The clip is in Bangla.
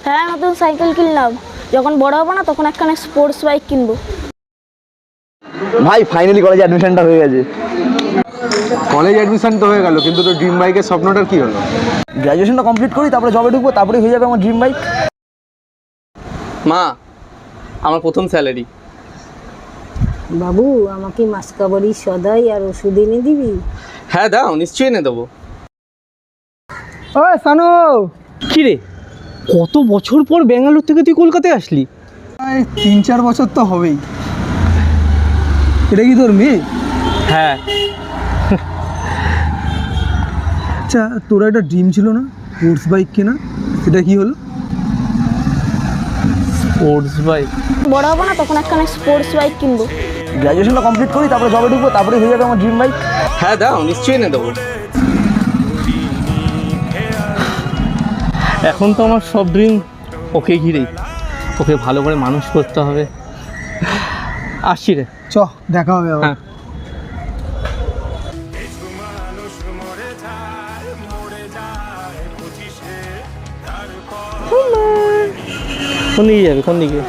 হ্যাঁ, নতুন সাইকেল কিনলাম। যখন বড় হবো না তখন একখানে স্পোর্টস বাইক কিনবো। ভাই ফাইনালি কলেজে অ্যাডমিশনটা হয়ে গেছে। কলেজ অ্যাডমিশন তো হয়ে গেল, কিন্তু তোর ড্রিম বাইকের স্বপ্নটার কি হলো? গ্র্যাজুয়েশনটা কমপ্লিট করি, তারপরে জবে ঢুকবো, তারপরে হয়ে যাবে আমার ড্রিম বাইক। মা, আমার প্রথম স্যালারি। বাবু, আমাকে মাসকাবারি সদাই আর ওষুধ এনে দিবি? হ্যাঁ দাও, নিশ্চয়ই এনে দেবো। ও সানু, কি রে, কত বছর পর ব্যাঙ্গালোর থেকে তুই কলকাতায় আসলি? 3-4 বছর তো হবেই। এটা কি তোর মেয়ে? হ্যাঁ। আচ্ছা, তোর একটা ড্রিম ছিল না স্পোর্টস বাইক কেনা, সেটা কি হলো? Sports bike? বড় হবো না তখন একখানে স্পোর্টস বাইক কিনবো। গ্র্যাজুয়েশনটা কমপ্লিট করি, তারপরে জবে ঢুকবো, তারপরে হয়ে যাবে আমার ড্রিম বাইক। হ্যাঁ দাও, নিশ্চয়ই এনে দেবো। এখন তো আমার সব ড্রিম ওকে ঘিরেই। ওকে ভালো করে মানুষ করতে হবে। আসছি রে। চ, দেখা হবে আবার। হ্যাঁ। কোন দিকে যাবে? কোন দিকে?